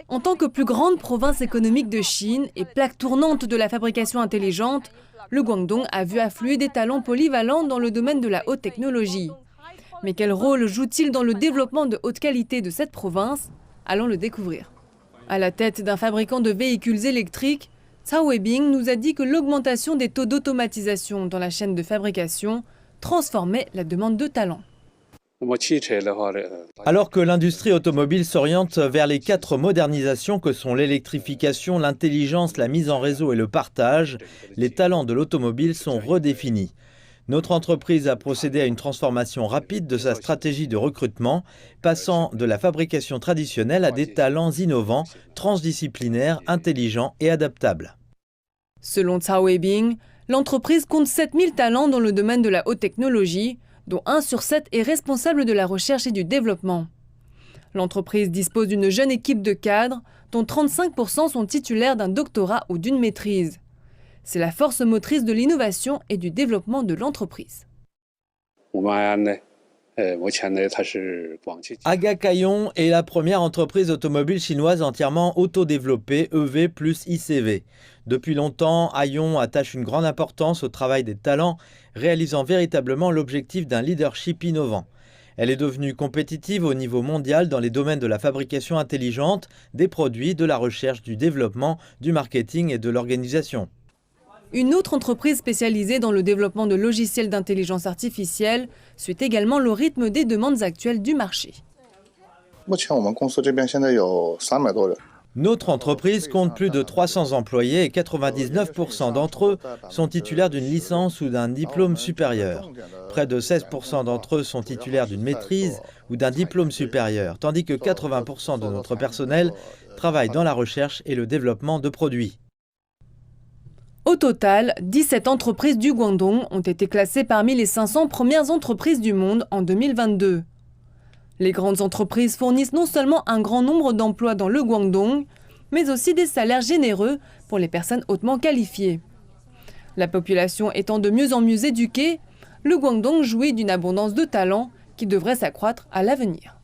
En tant que plus grande province économique de Chine et plaque tournante de la fabrication intelligente, le Guangdong a vu affluer des talents polyvalents dans le domaine de la haute technologie. Mais quel rôle joue-t-il dans le développement de haute qualité de cette province? Allons le découvrir. À la tête d'un fabricant de véhicules électriques, Cao Weibing nous a dit que l'augmentation des taux d'automatisation dans la chaîne de fabrication transformait la demande de talents. Alors que l'industrie automobile s'oriente vers les 4 modernisations que sont l'électrification, l'intelligence, la mise en réseau et le partage, les talents de l'automobile sont redéfinis. Notre entreprise a procédé à une transformation rapide de sa stratégie de recrutement, passant de la fabrication traditionnelle à des talents innovants, transdisciplinaires, intelligents et adaptables. Selon Cao Weibing, l'entreprise compte 7000 talents dans le domaine de la haute technologie, dont 1 sur 7 est responsable de la recherche et du développement. L'entreprise dispose d'une jeune équipe de cadres, dont 35% sont titulaires d'un doctorat ou d'une maîtrise. C'est la force motrice de l'innovation et du développement de l'entreprise. Aga Kaiong est la première entreprise automobile chinoise entièrement autodéveloppée, EV plus ICV. Depuis longtemps, Aion attache une grande importance au travail des talents, réalisant véritablement l'objectif d'un leadership innovant. Elle est devenue compétitive au niveau mondial dans les domaines de la fabrication intelligente, des produits, de la recherche, du développement, du marketing et de l'organisation. Une autre entreprise spécialisée dans le développement de logiciels d'intelligence artificielle suit également le rythme des demandes actuelles du marché. Notre entreprise compte plus de 300 employés et 99% d'entre eux sont titulaires d'une licence ou d'un diplôme supérieur. Près de 16% d'entre eux sont titulaires d'une maîtrise ou d'un diplôme supérieur, tandis que 80% de notre personnel travaille dans la recherche et le développement de produits. Au total, 17 entreprises du Guangdong ont été classées parmi les 500 premières entreprises du monde en 2022. Les grandes entreprises fournissent non seulement un grand nombre d'emplois dans le Guangdong, mais aussi des salaires généreux pour les personnes hautement qualifiées. La population étant de mieux en mieux éduquée, le Guangdong jouit d'une abondance de talents qui devrait s'accroître à l'avenir.